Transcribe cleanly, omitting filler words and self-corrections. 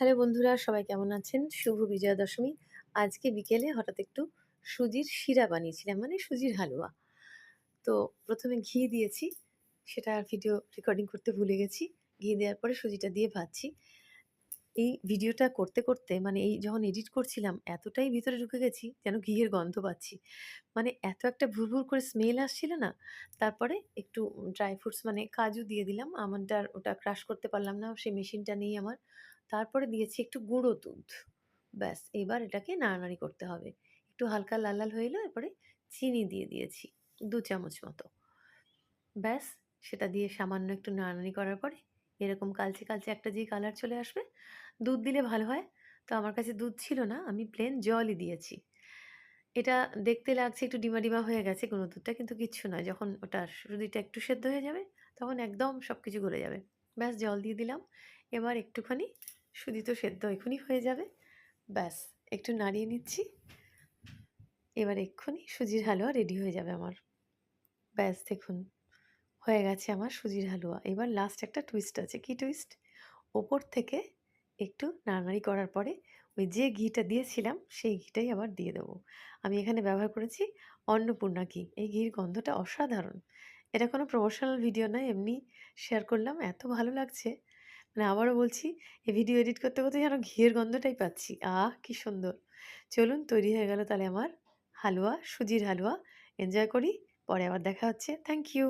Hello বন্ধুরা, সবাই কেমন আছেন? শুভ বিজয়া দশমী। আজকে বিকেলে হঠাৎ একটু সুজির শিরা বানিয়েছিলাম, মানে সুজির হালুয়া। তো ১ম এ ঘি দিয়েছি, সেটা ভিডিও রেকর্ডিং করতে ভুলে গেছি। ঘি দেওয়ার পরে সুজিটা দিয়ে ভাজছি। এই ভিডিওটা করতে, করতে মানে এই যখন এডিট করছিলাম এতটাই ভিতরে ঢুকে গেছি যেন ঘিয়ের গন্ধ পাচ্ছি। মানে এত একটা ভুরভুর করে স্মেল আসছিল না। তারপরে একটু ড্রাই ফ্রুটস মানে কাজু দিয়ে দিলাম। আমন্ড আর ওটা ক্রাশ করতে পারলাম না, সেই মেশিনটা নেই আমার। তারপরে দিয়েছি একটু গুঁড়ো দুধ। ব্যাস এবার এটাকে নাড়ানাড়ি করতে হবে। একটু হালকা লাল, লাল হয়ে এলো, এরপরে চিনি দিয়ে দিয়েছি ২ চামচ মতো। ব্যাস সেটা দিয়ে সামান্য একটু নাড়ানাড়ি করার পরে এরকম কালচে, কালচে একটা যে কালার চলে আসবে, দুধ দিলে ভালো হয়। তো আমার কাছে দুধ ছিল না, আমি প্লেন জলই দিয়েছি। এটা দেখতে লাগছে একটু ডিমা, ডিমা হয়ে গেছে গুঁড়ো দুধটা, কিন্তু কিচ্ছু নয়। যখন ওটা সুজিটা একটু সেদ্ধ হয়ে যাবে তখন একদম সবকিছু গলে যাবে। ব্যাস জল দিয়ে দিলাম। এবার একটুখানি, সুজি তো সেদ্ধ এখনই হয়ে যাবে। ব্যাস একটু নাড়িয়ে নিচ্ছি। এবার এক্ষুনি সুজির হালুয়া রেডি হয়ে যাবে আমার। ব্যাস দেখুন হয়ে গেছে আমার সুজির হালুয়া। এবার লাস্ট একটা টুইস্ট আছে। কি টুইস্ট? ওপর থেকে একটু নাড়ানাড়ি করার পরে ওই যে ঘিটা দিয়েছিলাম সেই ঘিটাই আবার দিয়ে দেবো। আমি এখানে ব্যবহার করেছি অন্নপূর্ণা ঘি। এই ঘির গন্ধটা অসাধারণ। এটা কোনো প্রমোশনাল ভিডিও নয়, এমনি শেয়ার করলাম। এত ভালো লাগছে। মানে আবারও বলছি, এই ভিডিও এডিট করতে, করতে যেন ঘিয়ের গন্ধটাই পাচ্ছি। আহ! কি সুন্দর! চলুন তৈরি হয়ে গেল তাহলে আমার হালুয়া, সুজির হালুয়া। এনজয় করি। পরে আবার দেখা হচ্ছে। Thank you.